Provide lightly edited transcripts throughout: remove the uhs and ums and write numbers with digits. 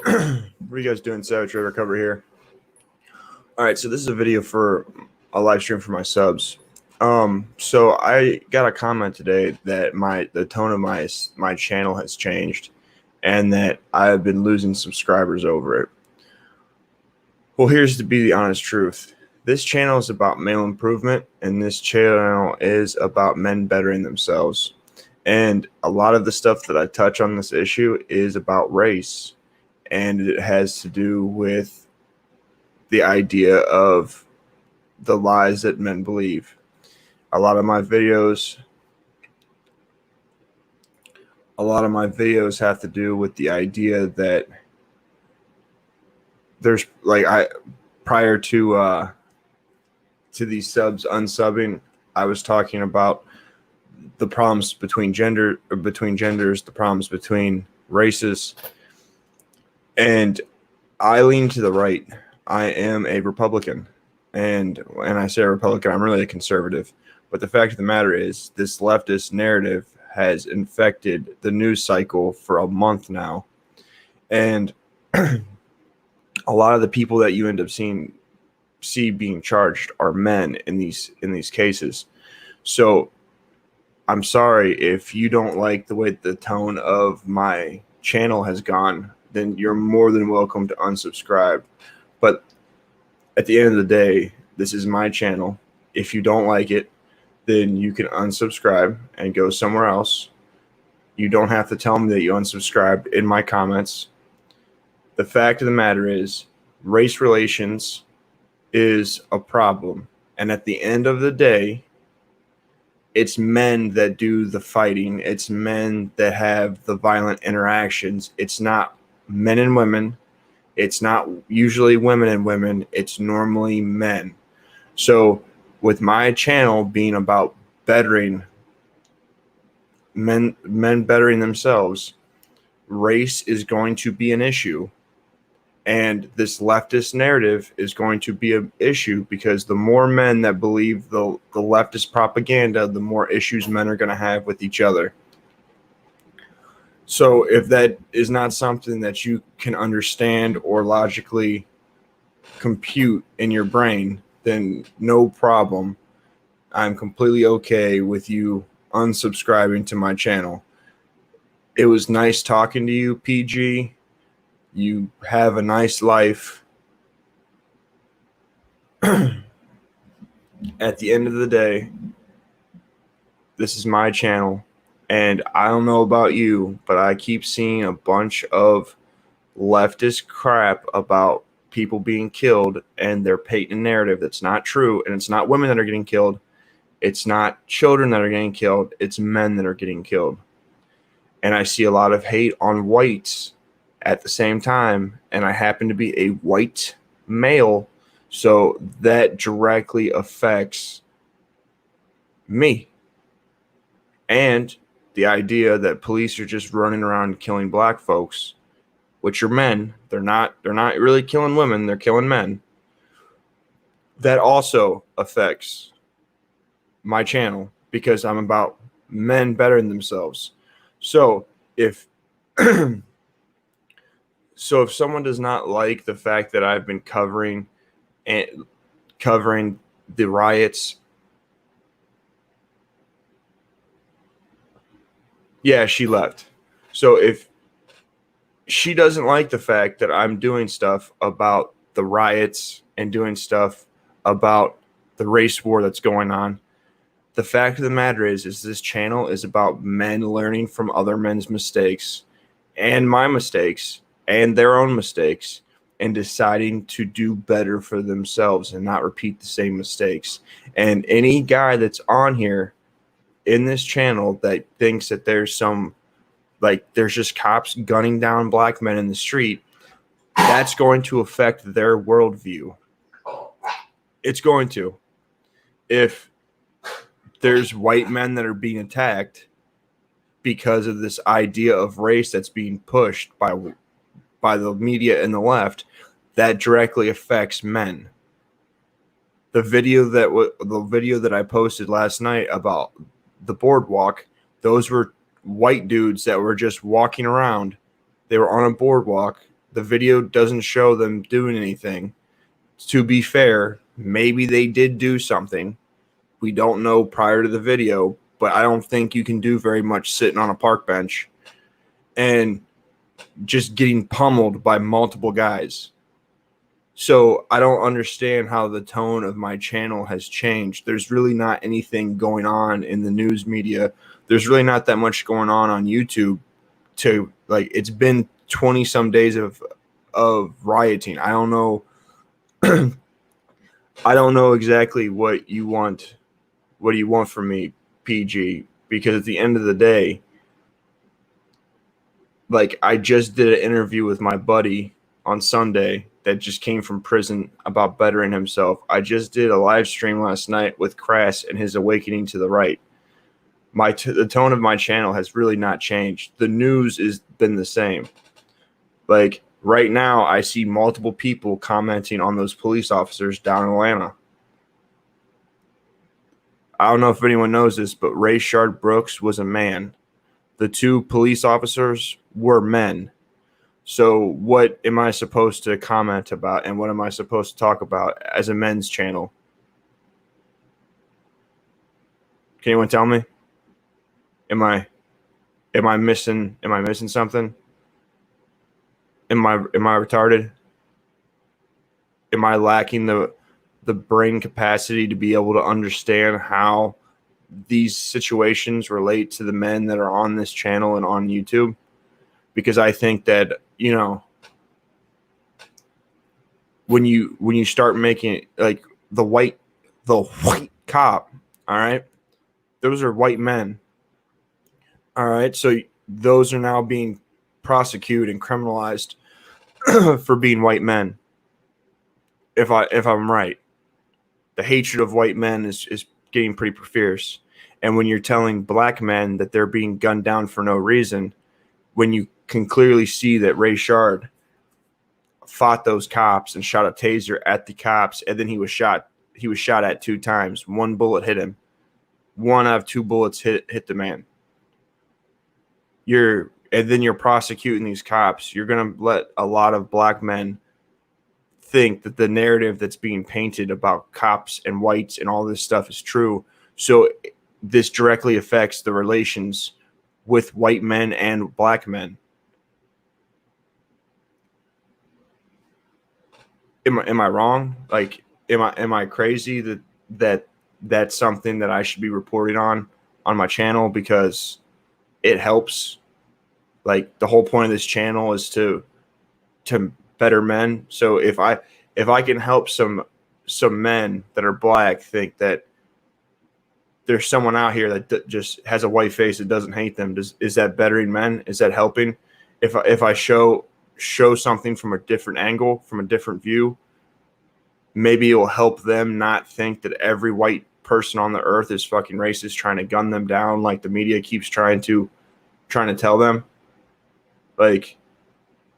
What are you guys doing? Savage Red Recovery here. All right, so this is a video for a live stream for my subs. So I got a comment today that the tone of my channel has changed, and that I've been losing subscribers over it. Well, here's to be the honest truth. This channel is about male improvement, and this channel is about men bettering themselves. And a lot of the stuff that I touch on this issue is about race, and it has to do with the idea of the lies that men believe. A lot of my videos have to do with the idea that there's prior to these subs unsubbing, I was talking about the problems between genders, the problems between races, and I lean to the right. I am a Republican, and when I say a Republican, I'm really a conservative. But the fact of the matter is, this leftist narrative has infected the news cycle for a month now, and a lot of the people that you end up see being charged are men in these cases. So I'm sorry if you don't like the way the tone of my channel has gone, then you're more than welcome to unsubscribe. But at the end of the day, this is my channel. If you don't like it, then you can unsubscribe and go somewhere else. You don't have to tell me that you unsubscribed in my comments. The fact of the matter is, race relations is a problem. And at the end of the day, it's men that do the fighting. It's men that have the violent interactions. It's not men and women. It's not usually women and women. It's normally men. So with my channel being about bettering men bettering themselves, race is going to be an issue. And this leftist narrative is going to be an issue, because the more men that believe the leftist propaganda, the more issues men are going to have with each other. So if that is not something that you can understand or logically compute in your brain, then no problem. I'm completely okay with you unsubscribing to my channel. It was nice talking to you, PG. You have a nice life. At the end of the day, this is my channel, and I don't know about you, but I keep seeing a bunch of leftist crap about people being killed, and they're painting a narrative that's not true. And it's not women that are getting killed. It's not children that are getting killed. It's men that are getting killed. And I see a lot of hate on whites at the same time, and I happen to be a white male, so that directly affects me. And the idea that police are just running around killing black folks, which are men, they're not really killing women, they're killing men. That also affects my channel, because I'm about men bettering themselves. So if if someone does not like the fact that I've been covering the riots, yeah, she left. So if she doesn't like the fact that I'm doing stuff about the riots and doing stuff about the race war that's going on, the fact of the matter is this channel is about men learning from other men's mistakes and my mistakes and their own mistakes, and deciding to do better for themselves and not repeat the same mistakes. And any guy that's on here in this channel that thinks that there's just cops gunning down black men in the street, that's going to affect their worldview. It's going to. If there's white men that are being attacked because of this idea of race that's being pushed by the media and the left, that directly affects men. The video that I posted last night about the boardwalk, those were white dudes that were just walking around. They were on a boardwalk. The video doesn't show them doing anything. To be fair, maybe they did do something. We don't know prior to the video, but I don't think you can do very much sitting on a park bench and just getting pummeled by multiple guys. So I don't understand how the tone of my channel has changed. There's really not anything going on in the news media. There's really not that much going on YouTube. To like, it's been 20 some days of rioting. I don't know. I don't know exactly what you want. What do you want from me, PG? Because at the end of the day, like, I just did an interview with my buddy on Sunday that just came from prison about bettering himself. I just did a live stream last night with Crass and his awakening to the right. The tone of my channel has really not changed. The news has been the same. Like, right now, I see multiple people commenting on those police officers down in Atlanta. I don't know if anyone knows this, but Rayshard Brooks was a man. The two police officers were men. So what am I supposed to comment about, and what am I supposed to talk about as a men's channel? Can anyone tell me? Am I missing something? Am I retarded? Am I lacking the brain capacity to be able to understand how these situations relate to the men that are on this channel and on YouTube? Because I think that, you know, when you start making it like the white cop, all right, those are white men, all right, so those are now being prosecuted and criminalized for being white men. If I'm right, the hatred of white men is getting pretty fierce. And when you're telling black men that they're being gunned down for no reason, when you can clearly see that Rayshard fought those cops and shot a taser at the cops, and then he was shot at 2 times. 1 bullet hit him. 1 out of 2 bullets hit the man. And then you're prosecuting these cops. You're going to let a lot of black men think that the narrative that's being painted about cops and whites and all this stuff is true. So this directly affects the relations with white men and black men. Am I wrong? Like, am I crazy that's something that I should be reporting on my channel because it helps? Like, the whole point of this channel is to better men. So if I can help some men that are black think that there's someone out here that just has a white face that doesn't hate them, is that bettering men? Is that helping? If I show something from a different angle, from a different view, maybe it will help them not think that every white person on the earth is fucking racist, trying to gun them down like the media keeps trying to tell them. Like,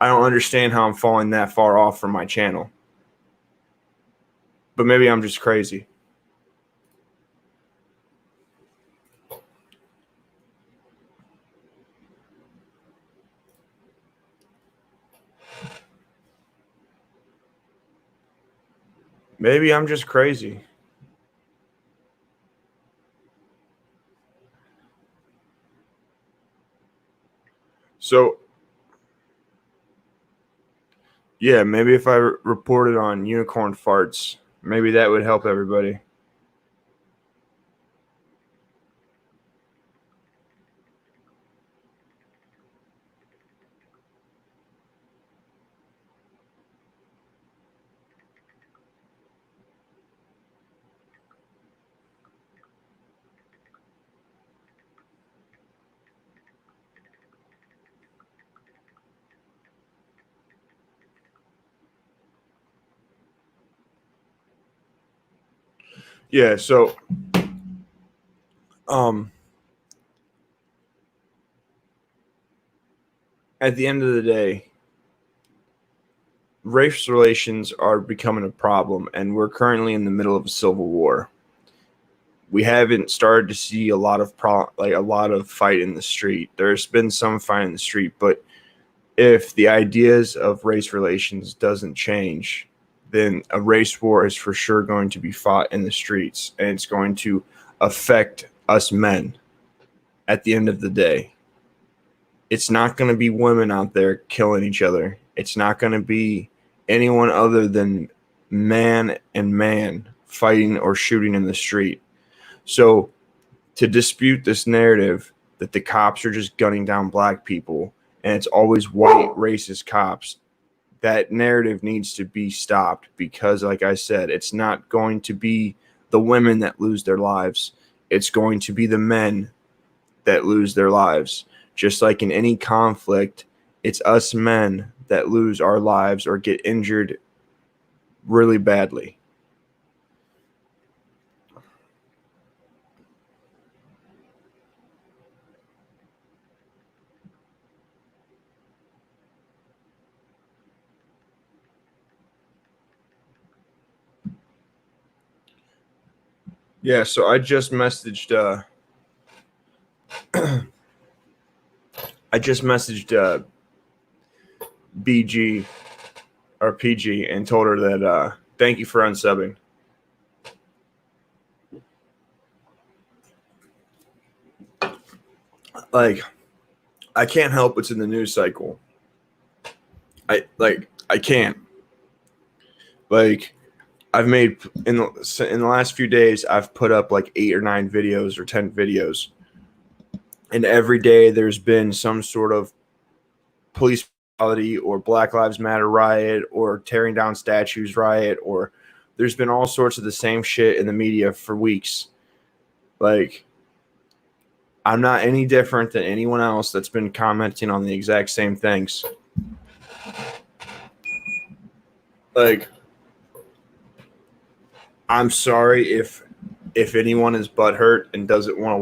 I don't understand how I'm falling that far off from my channel. But maybe I'm just crazy. Maybe I'm just crazy. So, yeah, maybe if I reported on unicorn farts, maybe that would help everybody. Yeah, so at the end of the day, race relations are becoming a problem, and we're currently in the middle of a civil war. We haven't started to see a lot of fight in the street. There's been some fight in the street, but if the ideas of race relations doesn't change, then a race war is for sure going to be fought in the streets, and it's going to affect us men at the end of the day. It's not going to be women out there killing each other. It's not going to be anyone other than man and man fighting or shooting in the street. So to dispute this narrative that the cops are just gunning down black people and it's always white racist cops, that narrative needs to be stopped, because like I said, it's not going to be the women that lose their lives. It's going to be the men that lose their lives. Just like in any conflict, it's us men that lose our lives or get injured really badly. Yeah, so I just messaged BG or PG and told her that thank you for unsubbing. Like, I can't help what's in the news cycle. I can't. Like, I've made in the last few days, I've put up like 8 or 9 videos or 10 videos, and every day there's been some sort of police brutality or Black Lives Matter riot or tearing down statues riot, or there's been all sorts of the same shit in the media for weeks. Like, I'm not any different than anyone else that's been commenting on the exact same things. Like, I'm sorry if anyone is butthurt and doesn't want to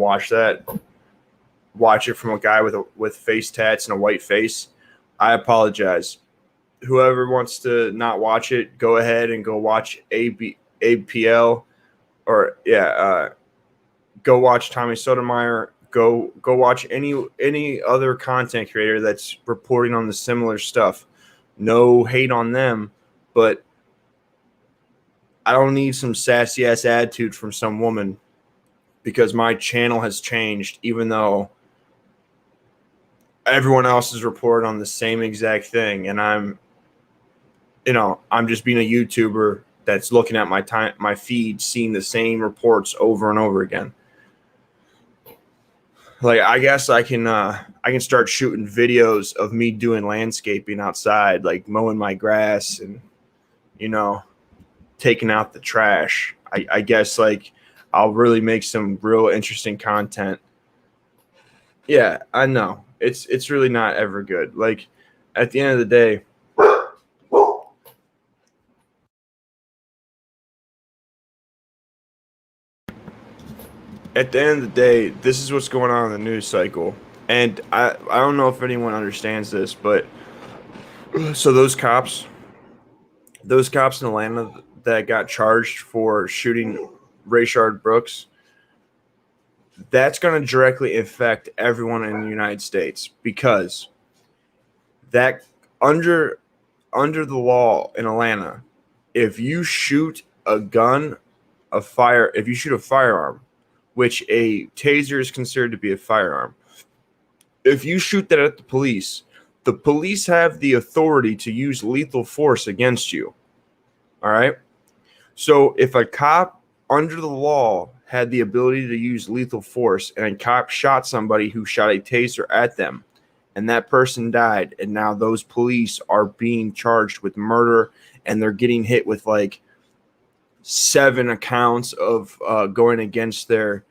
watch it from a guy with face tats and a white face. I apologize. Whoever wants to not watch it, go ahead and go watch APL, or go watch Tommy Sotomayor. Go watch any other content creator that's reporting on the similar stuff. No hate on them, but I don't need some sassy ass attitude from some woman because my channel has changed, even though everyone else is reporting on the same exact thing. And I'm just being a YouTuber that's looking at my feed, seeing the same reports over and over again. Like, I guess I can start shooting videos of me doing landscaping outside, like mowing my grass and, taking out the trash. I guess like I'll really make some real interesting content. Yeah, I know. It's really not ever good. Like, at the end of the day, this is what's going on in the news cycle. And I don't know if anyone understands this, but so those cops in Atlanta that got charged for shooting Rayshard Brooks, that's going to directly affect everyone in the United States, because that under the law in Atlanta, if you shoot a firearm, which a taser is considered to be a firearm, if you shoot that at the police have the authority to use lethal force against you. All right. So if a cop under the law had the ability to use lethal force and a cop shot somebody who shot a taser at them and that person died, and now those police are being charged with murder and they're getting hit with like 7 accounts of going against their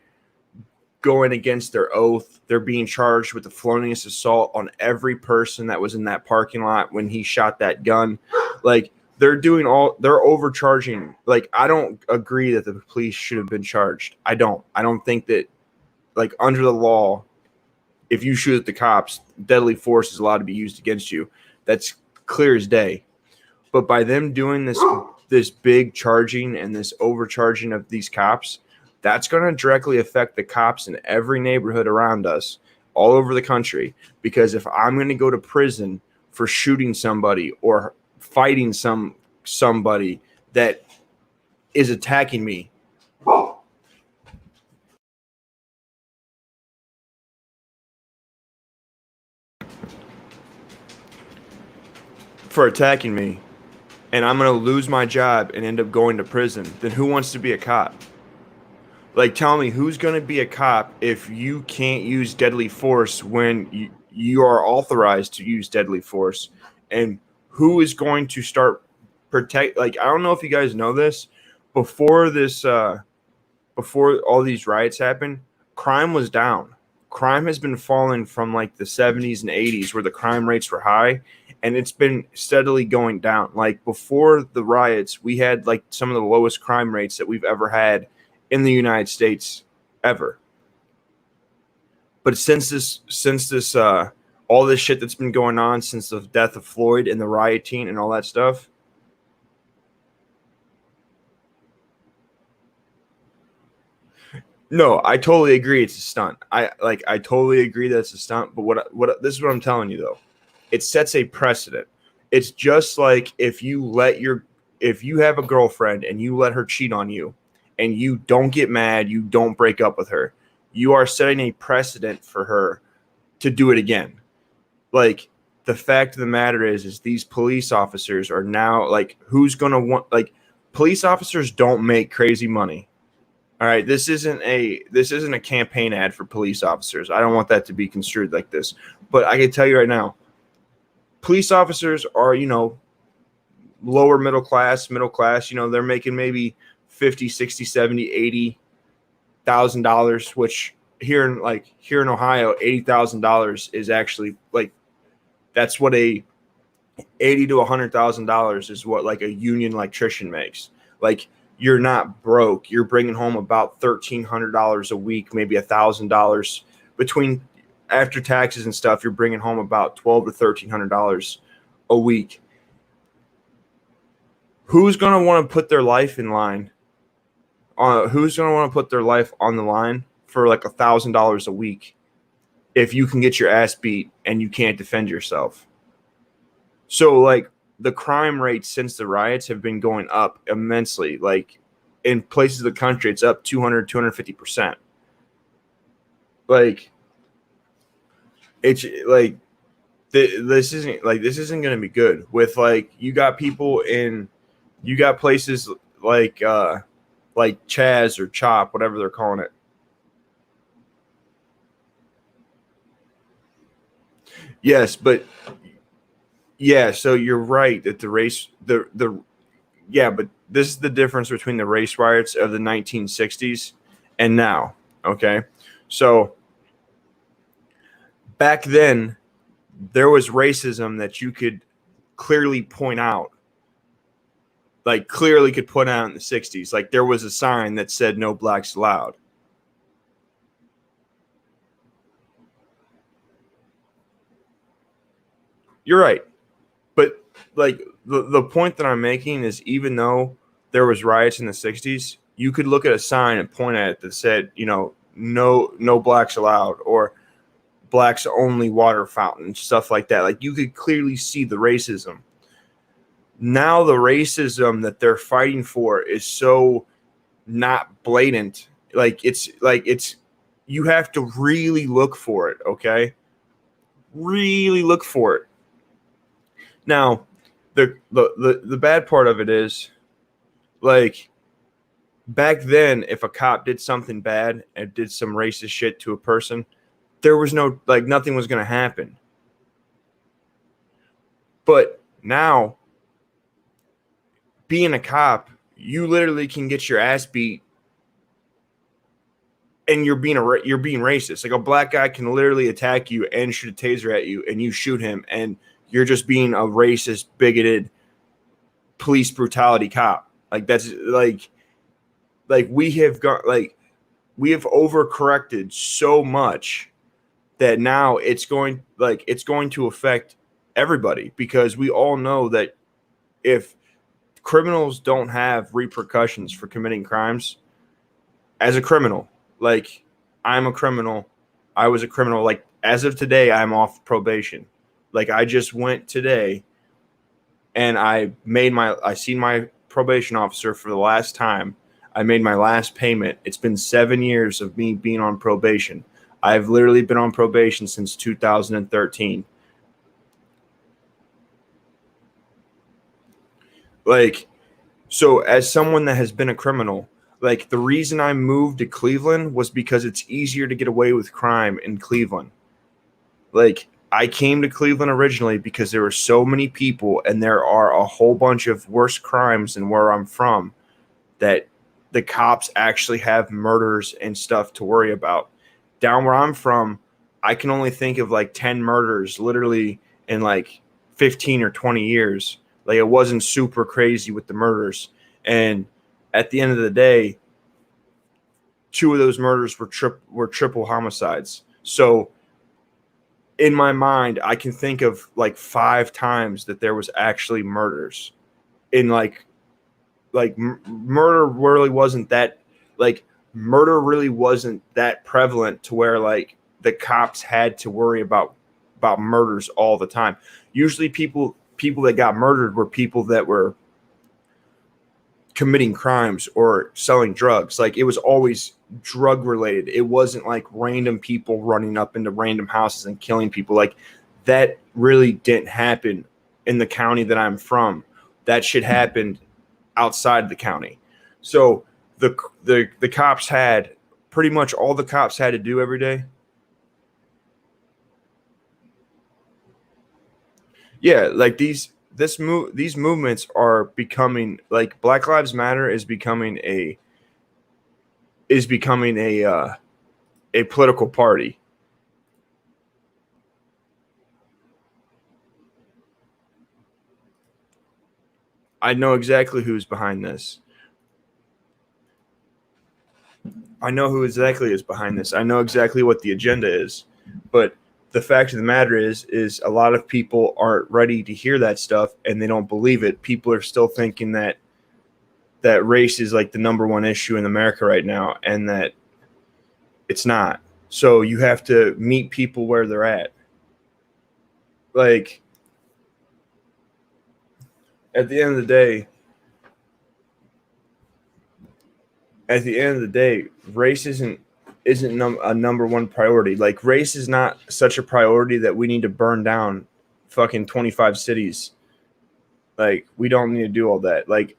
oath. They're being charged with the felonious assault on every person that was in that parking lot when he shot that gun. Like, they're overcharging. Like, I don't agree that the police should have been charged. I don't think that, like, under the law, if you shoot at the cops, deadly force is allowed to be used against you. That's clear as day. But by them doing this big charging and this overcharging of these cops, that's going to directly affect the cops in every neighborhood around us all over the country. Because if I'm going to go to prison for shooting somebody or fighting somebody that is attacking me. For attacking me, and I'm going to lose my job and end up going to prison, then who wants to be a cop? Like, tell me, who's going to be a cop if you can't use deadly force when you are authorized to use deadly force? And who is going to start protect? Like, I don't know if you guys know this. Before before all these riots happened, crime was down. Crime has been falling from like the 70s and 80s where the crime rates were high, and it's been steadily going down. Like before the riots, we had like some of the lowest crime rates that we've ever had in the United States ever. But since this all this shit that's been going on since the death of Floyd and the rioting and all that stuff, no, I totally agree it's a stunt. I totally agree that it's a stunt, but what this is what I'm telling you though. It sets a precedent. It's just like if you have a girlfriend and you let her cheat on you and you don't get mad, you don't break up with her. You are setting a precedent for her to do it again. Like the fact of the matter is these police officers are now like who's going to want like police officers don't make crazy money. All right, this isn't a campaign ad for police officers. I don't want that to be construed like this. But I can tell you right now, police officers are, lower middle class, they're making maybe 50, 60, 70, 80,000 dollars, which here in Ohio, $80,000 is actually like that's what a 80 to $100,000 is what like a union electrician makes. Like you're not broke. You're bringing home about $1,300 a week, maybe $1,000 between after taxes and stuff. You're bringing home about $1,200 to $1,300 a week. Who's going to want to put their life in line? Who's going to want to put their life on the line for like $1,000 a week if you can get your ass beat and you can't defend yourself? So like the crime rates since the riots have been going up immensely. Like in places of the country, it's up 200, 250%. Like it's like this isn't going to be good with like you got places like Chaz or Chop, whatever they're calling it. Yes, but yeah, so you're right that but this is the difference between the race riots of the 1960s and now. Okay, so back then there was racism that you could clearly point out. Like clearly could point out in the 60s. Like there was a sign that said no blacks allowed. You're right. But like the point that I'm making is even though there was riots in the 60s, you could look at a sign and point at it that said, no blacks allowed or blacks only water fountain, stuff like that. Like you could clearly see the racism. Now the racism that they're fighting for is so not blatant. It's you have to really look for it, okay? Really look for it. Now, the bad part of it is like back then if a cop did something bad and did some racist shit to a person, there was no like nothing was going to happen. But now being a cop, you literally can get your ass beat and you're being racist. Like a black guy can literally attack you and shoot a taser at you and you shoot him and you're just being a racist, bigoted police brutality cop. Like that's like we have overcorrected so much that now it's going to affect everybody because we all know that if criminals don't have repercussions for committing crimes as a criminal, like I'm a criminal, I was a criminal, like as of today, I'm off probation. Like I just went today and I seen my probation officer for the last time. I made my last payment. It's been 7 years of me being on probation. I've literally been on probation since 2013. Like, so as someone that has been a criminal, like the reason I moved to Cleveland was because it's easier to get away with crime in Cleveland. Like I came to Cleveland originally because there were so many people and there are a whole bunch of worse crimes than where I'm from, that the cops actually have murders and stuff to worry about. Down where I'm from, I can only think of like 10 murders literally in like 15 or 20 years. Like it wasn't super crazy with the murders. And at the end of the day, two of those murders were triple homicides. So in my mind, I can think of like 5 times that there was actually murders in murder really wasn't that like murder really wasn't that prevalent to where like the cops had to worry about murders all the time. Usually people that got murdered were people that were committing crimes or selling drugs. Like it was always drug related. It wasn't like random people running up into random houses and killing people. Like that really didn't happen in the county that I'm from. That shit happened outside the county. So the cops had pretty much all the cops had to do every day. Yeah, like these movements are becoming like Black Lives Matter is becoming a political party. I know exactly who's behind this. I know who exactly is behind this. I know exactly what the agenda is. But the fact of the matter is a lot of people aren't ready to hear that stuff and they don't believe it. People are still thinking that race is like the number one issue in America right now and that it's not. So you have to meet people where they're at. Like at the end of the day, race isn't a number one priority. Like race is not such a priority that we need to burn down fucking 25 cities. Like we don't need to do all that. Like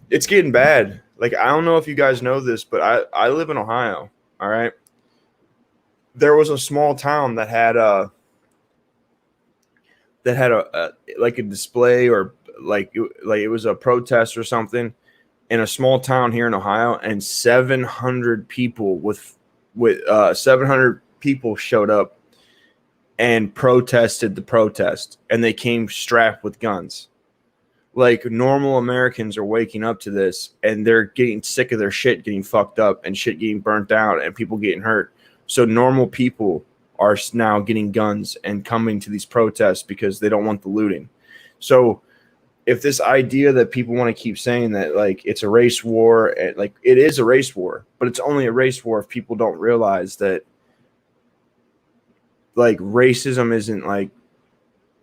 it's getting bad. Like I don't know if you guys know this, but I live in Ohio. All right. There was a small town that had a like a display or like it was a protest or something in a small town here in Ohio, and 700 people with 700 people showed up and protested the protest, and they came strapped with guns. Like normal Americans are waking up to this, and they're getting sick of their shit getting fucked up and shit getting burnt out and people getting hurt. So normal people are now getting guns and coming to these protests because they don't want the looting. So if this idea that people want to keep saying that like it's a race war, like it is a race war, but it's only a race war if people don't realize that like racism isn't like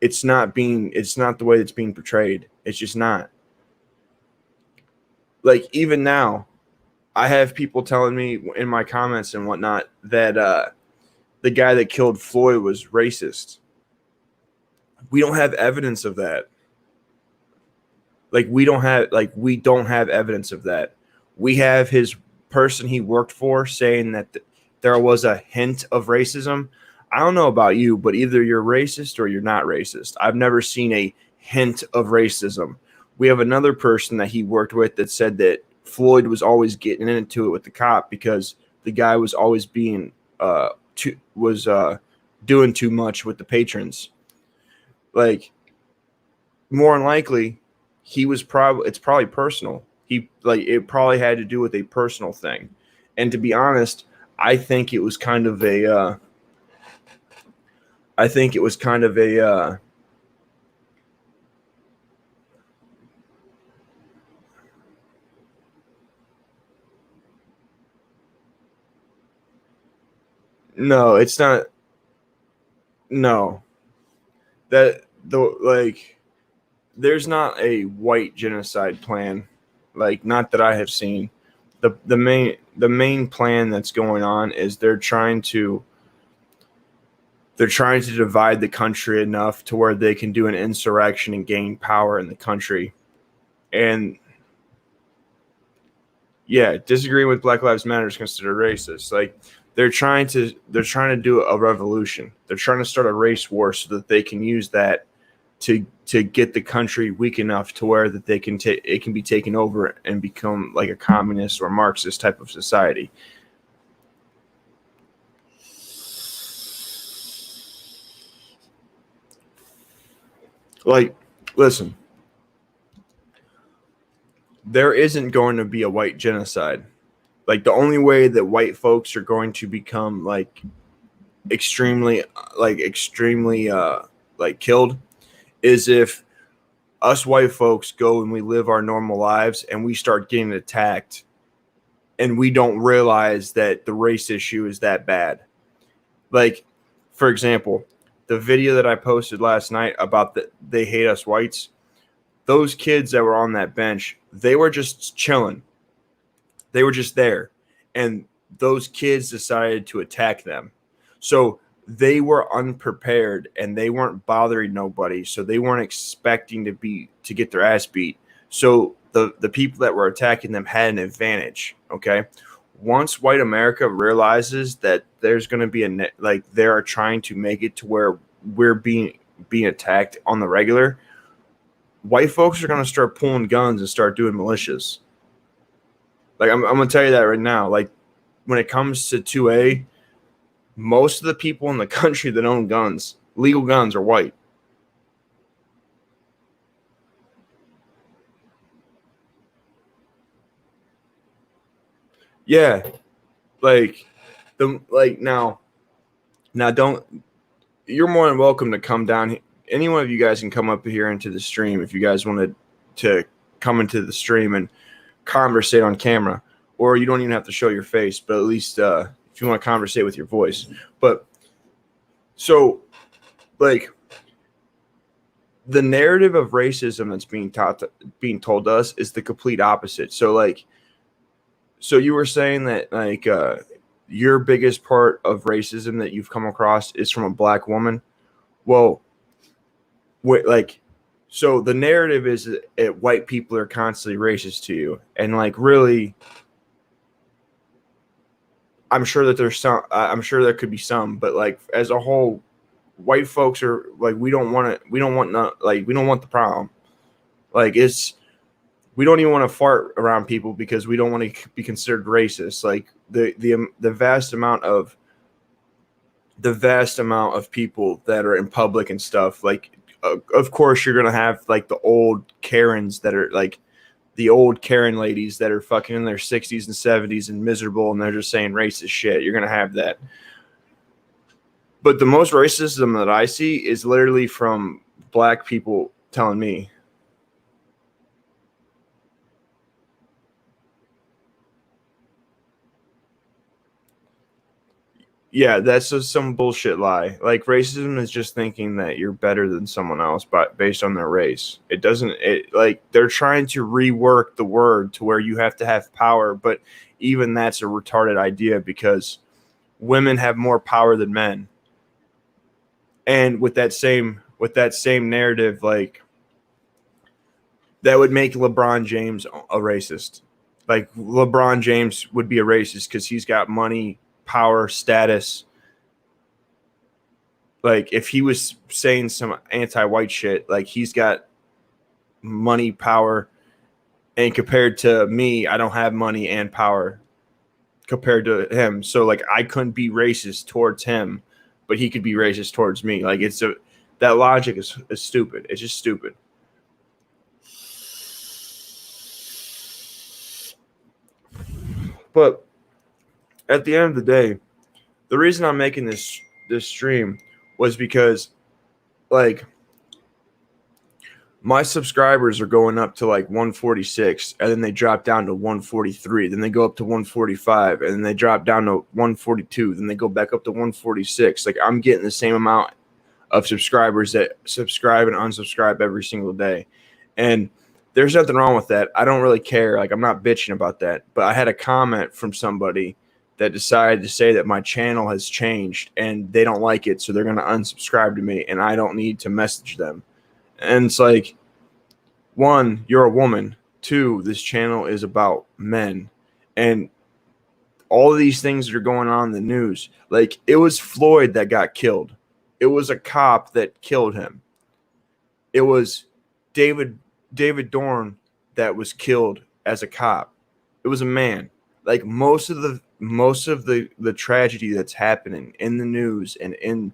it's not the way it's being portrayed. It's just not. Like even now, I have people telling me in my comments and whatnot that the guy that killed Floyd was racist. We don't have evidence of that. We don't have evidence of that. We have his person he worked for saying that there was a hint of racism. I don't know about you, but either you're racist or you're not racist. I've never seen a hint of racism. We have another person that he worked with that said that Floyd was always getting into it with the cop because the guy was always being doing too much with the patrons. Like more than likely, he was probably it's probably personal. He like it probably had to do with a personal thing. And to be honest, I think it was kind of a I think it was kind of a no, it's not. No, that the like there's not a white genocide plan, like not that I have seen. The main plan that's going on is they're trying to divide the country enough to where they can do an insurrection and gain power in the country. And yeah, disagreeing with Black Lives Matter is considered racist. Like they're trying to do a revolution. They're trying to start a race war so that they can use that to get the country weak enough to where that they can it can be taken over and become like a communist or Marxist type of society. Like, listen, there isn't going to be a white genocide. Like the only way that white folks are going to become extremely extremely killed is if us white folks go and we live our normal lives and we start getting attacked and we don't realize that the race issue is that bad. Like, for example, the video that I posted last night about they hate us whites, those kids that were on that bench, they were just chilling. They were just there. And those kids decided to attack them. So they were unprepared and they weren't bothering nobody. So they weren't expecting to get their ass beat. So the people that were attacking them had an advantage. Okay. Once white America realizes that there's going to be they are trying to make it to where we're being attacked on the regular, white folks are going to start pulling guns and start doing militias. Like I'm going to tell you that right now. Like when it comes to 2A, most of the people in the country that own guns, legal guns, are white. Yeah, now don't. You're more than welcome to come down. Any one of you guys can come up here into the stream if you guys wanted to come into the stream and conversate on camera, or you don't even have to show your face, but at least if you want to conversate with your voice. But so the narrative of racism that's being told to us is the complete opposite. So you were saying that your biggest part of racism that you've come across is from a black woman. Well, so the narrative is that white people are constantly racist to you, and really, I'm sure that there's some. I'm sure there could be some, but as a whole, white folks are we don't want it. We don't want we don't want the problem. We don't even want to fart around people because we don't want to be considered racist. Like the vast amount of people that are in public and stuff. Of course, you're gonna have the old Karens that are the old Karen ladies that are fucking in their 60s and 70s and miserable, and they're just saying racist shit. You're gonna have that. But the most racism that I see is literally from black people telling me. Yeah, that's just some bullshit lie. Racism is just thinking that you're better than someone else based on their race. It doesn't. They're trying to rework the word to where you have to have power, but even that's a retarded idea because women have more power than men. And with that same narrative, that would make LeBron James a racist. LeBron James would be a racist because he's got money, power, status. If he was saying some anti-white shit, he's got money, power, and compared to me, I don't have money and power compared to him. So I couldn't be racist towards him, but he could be racist towards me. That logic is stupid. It's just stupid. But at the end of the day, the reason I'm making this stream was because my subscribers are going up to 146, and then they drop down to 143, then they go up to 145, and then they drop down to 142, then they go back up to 146. I'm getting the same amount of subscribers that subscribe and unsubscribe every single day. And there's nothing wrong with that. I don't really care. Like, I'm not bitching about that. But I had a comment from somebody that decided to say that my channel has changed and they don't like it, so they're going to unsubscribe to me and I don't need to message them. And it's like, one, you're a woman. Two, this channel is about men. And all of these things that are going on in the news, like, it was Floyd that got killed. It was a cop that killed him. It was David Dorn that was killed as a cop. It was a man. Like, most of the tragedy that's happening in the news and in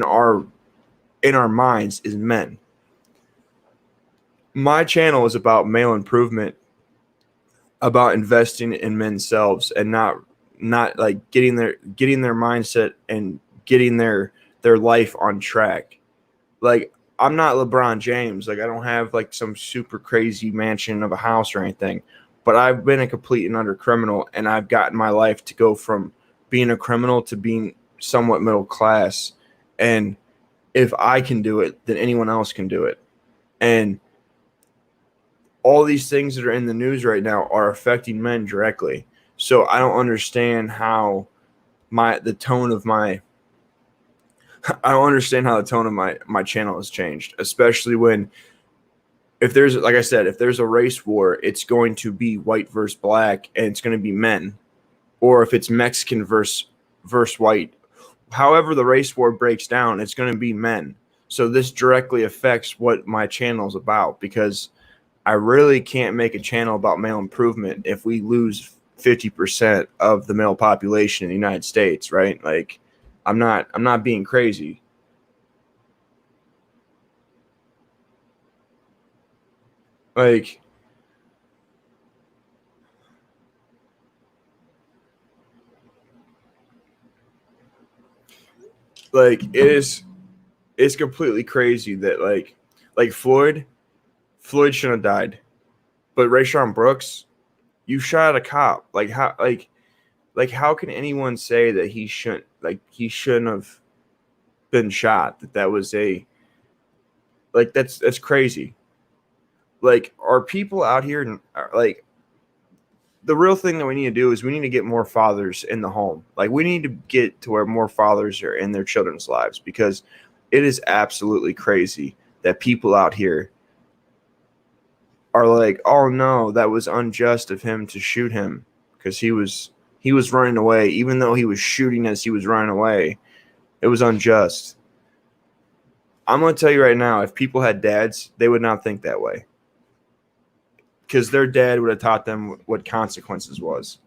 our minds is men. My channel is about male improvement, about investing in men's selves, and not like getting their mindset and getting their life on track. Like, I'm not LeBron James. Like, I don't have like some super crazy mansion of a house or anything, but I've been a complete and utter criminal, and I've gotten my life to go from being a criminal to being somewhat middle class. And if I can do it, then anyone else can do it. And all these things that are in the news right now are affecting men directly. So I don't understand how the tone of my channel has changed, especially when, if there's, like I said, if there's a race war, it's going to be white versus black, and it's going to be men. Or if it's Mexican versus white, however the race war breaks down, it's going to be men. So this directly affects what my channel is about, because I really can't make a channel about male improvement if we lose 50% of the male population in the United States, right? Like, I'm not being crazy. Like, it's completely crazy that like Floyd shouldn't have died. But Rayshon Brooks, you shot a cop. Like, how can anyone say that he shouldn't have been shot? That was that's crazy. Like, are people out here, like, the real thing that we need to do is we need to get more fathers in the home. Like, we need to get to where more fathers are in their children's lives, because it is absolutely crazy that people out here are like, oh no, that was unjust of him to shoot him because he was running away. Even though he was shooting as he was running away, it was unjust. I'm going to tell you right now, if people had dads, they would not think that way, because their dad would have taught them what consequences was.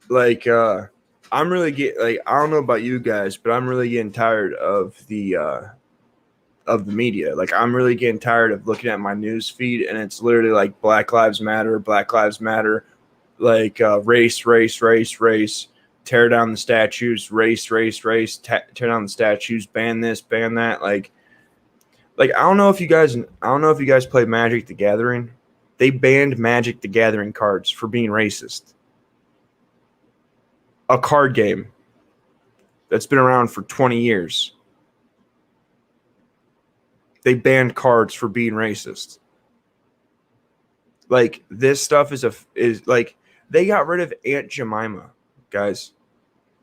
Like, I'm really I don't know about you guys, but I'm really getting tired of the media. Like, I'm really getting tired of looking at my news feed, and it's literally like Black Lives Matter, like race, tear down the statues, race, tear down the statues, ban this, ban that. Like, I don't know if you guys play Magic the Gathering. They banned Magic the Gathering cards for being racist. A card game that's been around for 20 years. They banned cards for being racist. Like, this stuff is like, they got rid of Aunt Jemima, guys.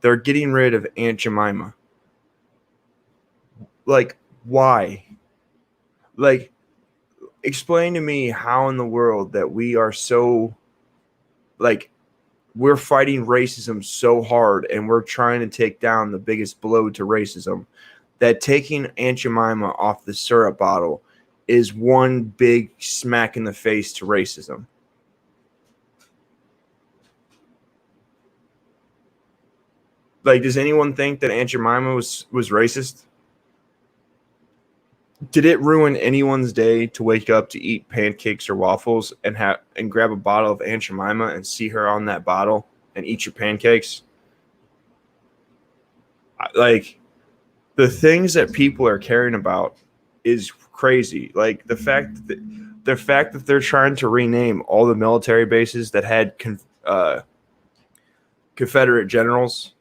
They're getting rid of Aunt Jemima. Like, why? Like, explain to me how in the world that we are so, like, we're fighting racism so hard, and we're trying to take down the biggest blow to racism, that taking Aunt Jemima off the syrup bottle is one big smack in the face to racism. Like, does anyone think that Aunt Jemima was racist? Did it ruin anyone's day to wake up to eat pancakes or waffles and grab a bottle of Aunt Jemima and see her on that bottle and eat your pancakes? Like, the things that people are caring about is crazy. Like, the fact that they're trying to rename all the military bases that had Confederate generals,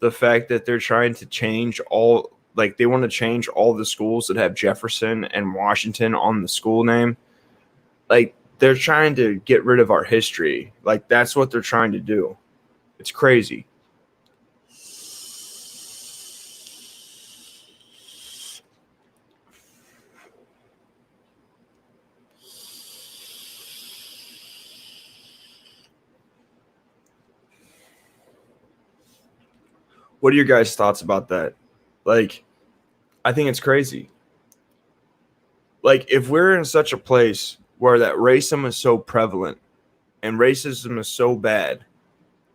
the fact that they're trying to change all, like they want to change all the schools that have Jefferson and Washington on the school name. Like they're trying to get rid of our history. Like that's what they're trying to do. It's crazy. What are your guys' thoughts about that? Like, I think it's crazy. Like, if we're in such a place where that racism is so prevalent and racism is so bad,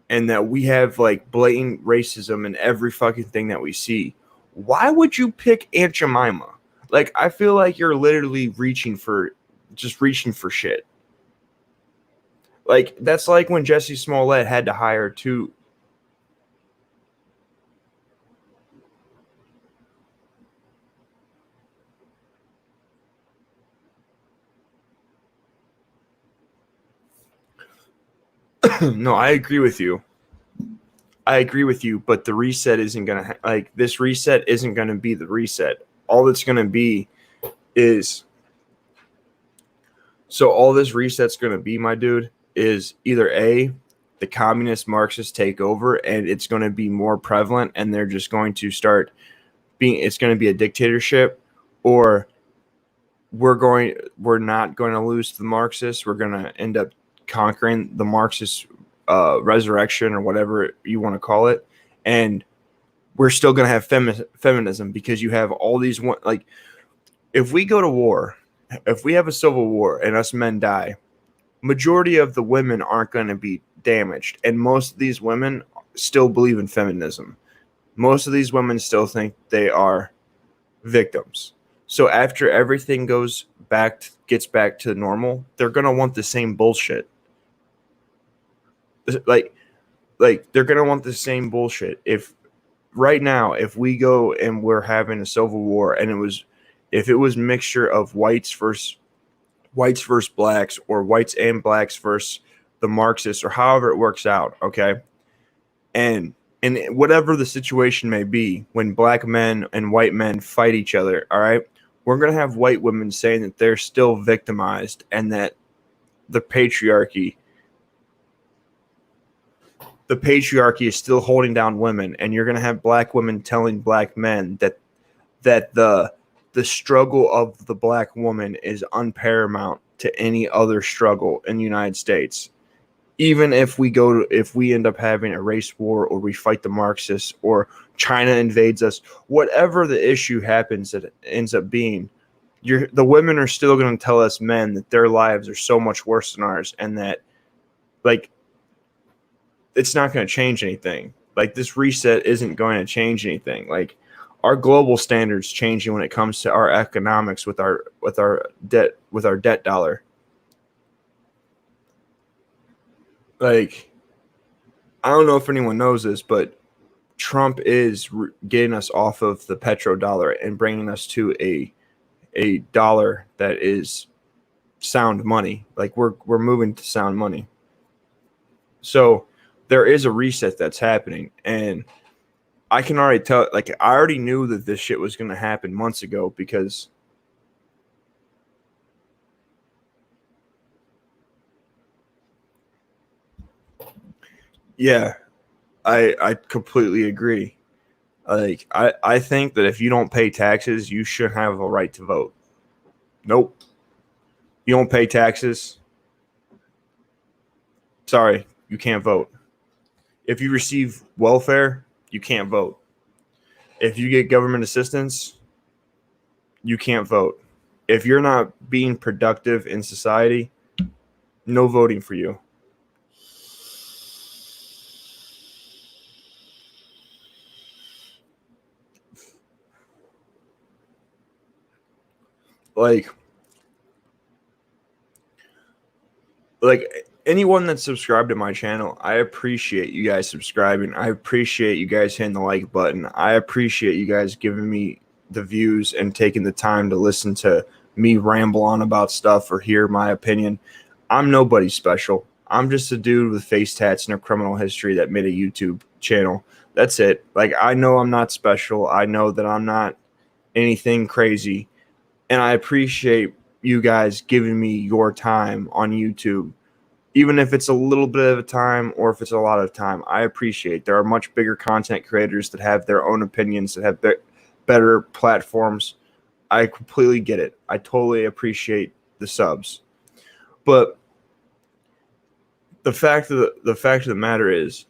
and that we have like blatant racism in every fucking thing that we see, why would you pick Aunt Jemima? Like, I feel like you're literally reaching for shit. Like, that's like when Jesse Smollett had to hire two. No, I agree with you. But the reset isn't gonna like this reset isn't gonna be the reset. All it's gonna be is so all this reset's gonna be, my dude, is either A, the communist Marxists take over and it's gonna be more prevalent and they're just going to start being, it's gonna be a dictatorship, or we're not going to lose to the Marxists. We're gonna end up conquering the Marxist resurrection or whatever you want to call it, and we're still going to have feminism because you have all these like if we go to war, if we have a civil war and us men die, majority of the women aren't going to be damaged, and most of these women still believe in feminism. Most of these women still think they are victims. So after everything gets back to normal, they're going to want the same bullshit. Like they're gonna want the same bullshit. If right now, if we go and we're having a civil war, and if it was mixture of whites versus blacks, or whites and blacks versus the Marxists, or however it works out, okay, and whatever the situation may be, when black men and white men fight each other, all right, we're gonna have white women saying that they're still victimized and that the patriarchy is still holding down women, and you're going to have black women telling black men that the struggle of the black woman is unparamount to any other struggle in the United States. Even if we end up having a race war, or we fight the Marxists, or China invades us, whatever the issue happens that it ends up being, the women are still going to tell us men that their lives are so much worse than ours, and that like it's not going to change anything. Like this reset isn't going to change anything. Like our global standards changing when it comes to our economics with our debt dollar. Like, I don't know if anyone knows this, but Trump is getting us off of the petrodollar and bringing us to a dollar that is sound money. Like we're moving to sound money. So there is a reset that's happening, and I can already tell. Like I already knew that this shit was going to happen months ago because yeah, I completely agree. Like I think that if you don't pay taxes, you shouldn't have a right to vote. Nope. You don't pay taxes. Sorry, you can't vote. If you receive welfare, you can't vote. If you get government assistance, you can't vote. If you're not being productive in society, no voting for you. Like anyone that's subscribed to my channel, I appreciate you guys subscribing. I appreciate you guys hitting the like button. I appreciate you guys giving me the views and taking the time to listen to me ramble on about stuff or hear my opinion. I'm nobody special. I'm just a dude with face tats and a criminal history that made a YouTube channel. That's it. Like, I know I'm not special. I know that I'm not anything crazy. And I appreciate you guys giving me your time on YouTube. Even if it's a little bit of a time or if it's a lot of time, I appreciate. There are much bigger content creators that have their own opinions, that have better platforms. I completely get it. I totally appreciate the subs. But the fact of the matter is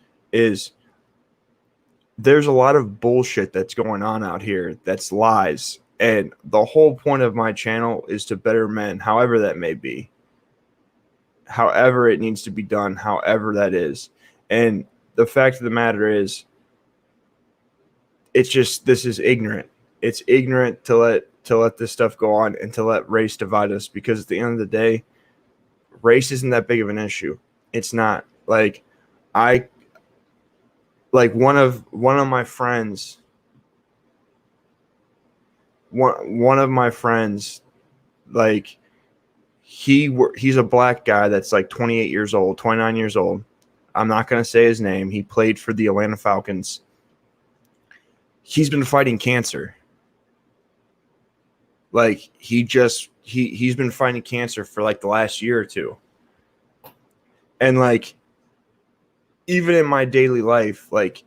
there's a lot of bullshit that's going on out here that's lies. And the whole point of my channel is to better men, however that may be. However it needs to be done, however that is. And the fact of the matter is, it's just, this is ignorant. It's ignorant to let this stuff go on and to let race divide us, because at the end of the day, race isn't that big of an issue. It's not. Like, one of my friends, one of my friends, like, he's a black guy that's like 28 years old, 29 years old. I'm not going to say his name. He played for the Atlanta Falcons. He's been fighting cancer. Like, he's been fighting cancer for like the last year or two. And like, even in my daily life, like,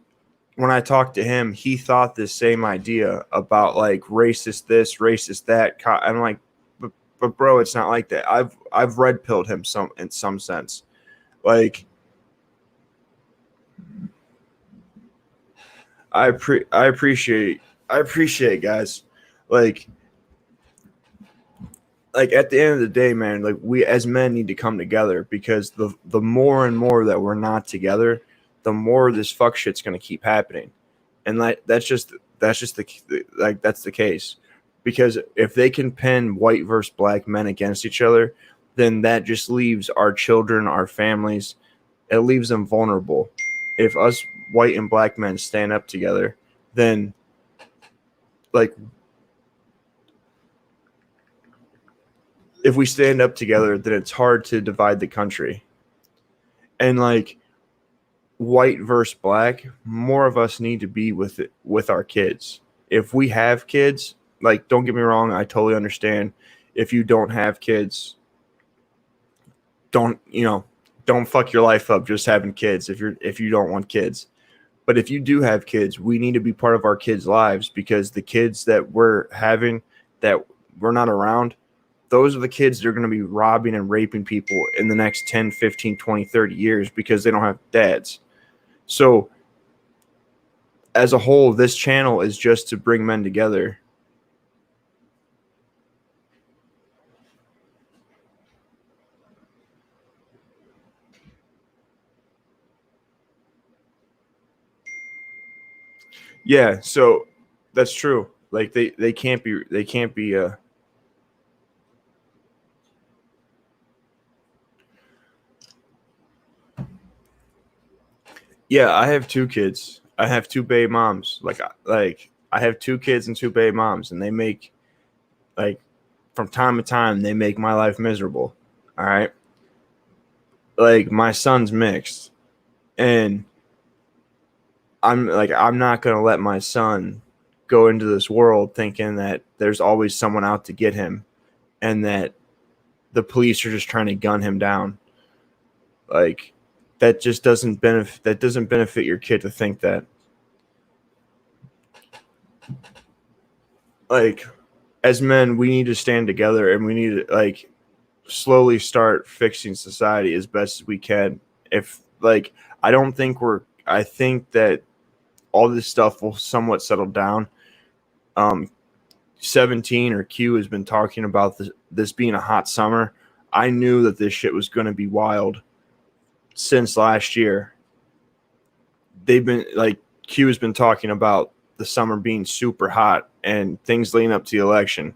when I talked to him, he thought the same idea about like racist this, racist that. I'm like, but bro, it's not like that. I've red pilled him in some sense. Like, I appreciate guys. Like at the end of the day, man, like, we as men need to come together, because the more and more that we're not together, the more this fuck shit's gonna keep happening. And that's just the case. Because if they can pin white versus black men against each other, then that just leaves our children, our families, it leaves them vulnerable. If us white and black men stand up together, then, like, if we stand up together, then it's hard to divide the country. And like, white versus black, more of us need to be with our kids. If we have kids, like, don't get me wrong, I totally understand. If you don't have kids, don't fuck your life up just having kids if you don't want kids. But if you do have kids, we need to be part of our kids' lives, because the kids that we're having, that we're not around, those are the kids that are going to be robbing and raping people in the next 10, 15, 20, 30 years, because they don't have dads. So as a whole, this channel is just to bring men together. Yeah, so that's true. Like, they can't be yeah, I have two kids. I have two baby moms. Like I have two kids and two baby moms, and they make, like, from time to time, they make my life miserable. All right. Like, my son's mixed, and I'm not going to let my son go into this world thinking that there's always someone out to get him, and that the police are just trying to gun him down. Like, that just doesn't benefit your kid to think that. Like, as men, we need to stand together, and we need to, like, slowly start fixing society as best as we can. If, like, I think that all this stuff will somewhat settle down. 17 or Q has been talking about this being a hot summer. I knew that this shit was going to be wild since last year. They've been, like, Q has been talking about the summer being super hot and things leading up to the election.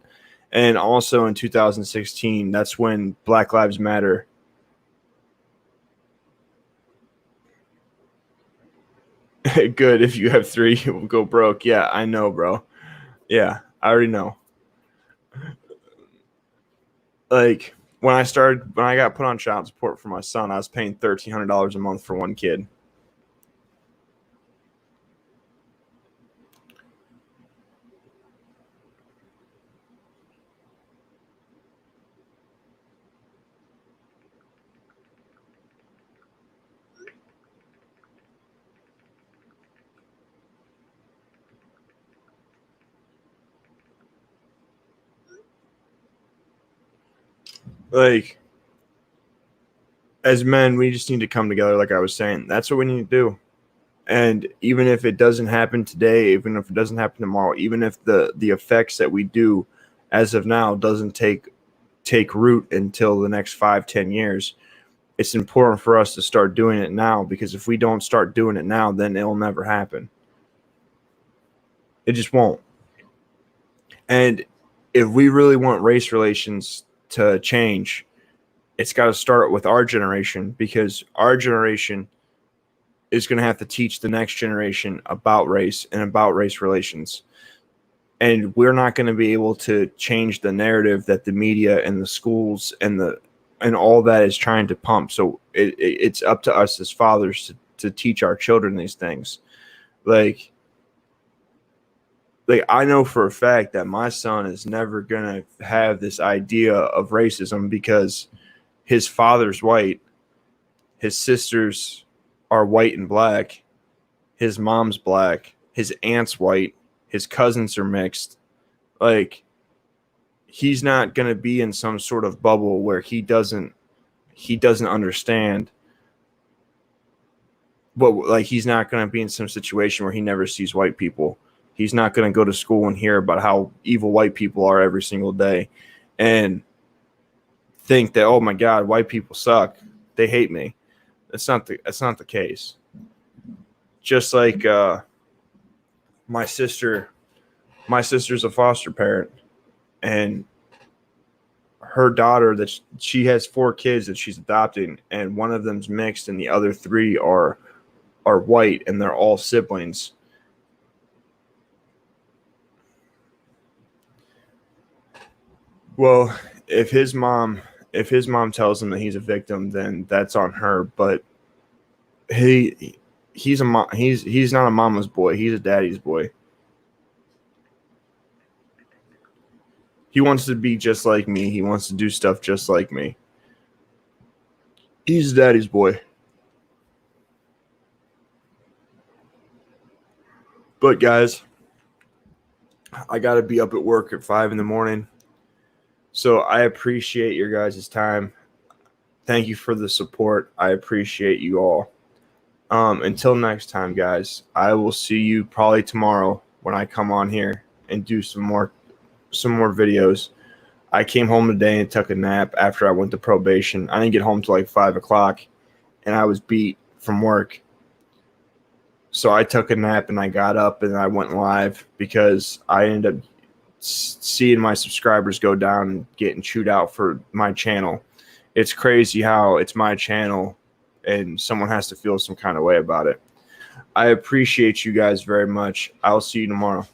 And also in 2016, that's when Black Lives Matter. Good. If you have three, you will go broke. Yeah, I know, bro. Yeah, I already know. Like, when I got put on child support for my son, I was paying $1,300 a month for one kid. Like, as men, we just need to come together, like I was saying. That's what we need to do. And even if it doesn't happen today, even if it doesn't happen tomorrow, even if the effects that we do as of now doesn't take root until the next 5-10 years, it's important for us to start doing it now, because if we don't start doing it now, then it'll never happen. It just won't. And if we really want race relations to change, it's got to start with our generation, because our generation is going to have to teach the next generation about race and about race relations. And we're not going to be able to change the narrative that the media and the schools and all that is trying to pump. So it's up to us as fathers to teach our children these things. Like I know for a fact that my son is never going to have this idea of racism, because his father's white, his sisters are white and black, his mom's black, his aunt's white, his cousins are mixed. Like, he's not going to be in some sort of bubble where he doesn't understand. But like, he's not going to be in some situation where he never sees white people. He's not going to go to school and hear about how evil white people are every single day and think that, oh my God, white people suck, they hate me. That's not the case. Just like my sister's a foster parent, and her daughter, that she has 4 kids that she's adopting, and one of them's mixed and the other 3 are white, and they're all siblings. Well, if his mom tells him that he's a victim, then that's on her. But he's not a mama's boy. He's a daddy's boy. He wants to be just like me. He wants to do stuff just like me. He's daddy's boy. But guys, I got to be up at work at 5 a.m. So I appreciate your guys' time. Thank you for the support. I appreciate you all. Until next time, guys, I will see you probably tomorrow when I come on here and do some more videos. I came home today and took a nap after I went to probation. I didn't get home till like 5 o'clock, and I was beat from work. So I took a nap and I got up and I went live, because I ended up seeing my subscribers go down and getting chewed out for my channel. It's crazy how it's my channel and someone has to feel some kind of way about it. I appreciate you guys very much. I'll see you tomorrow.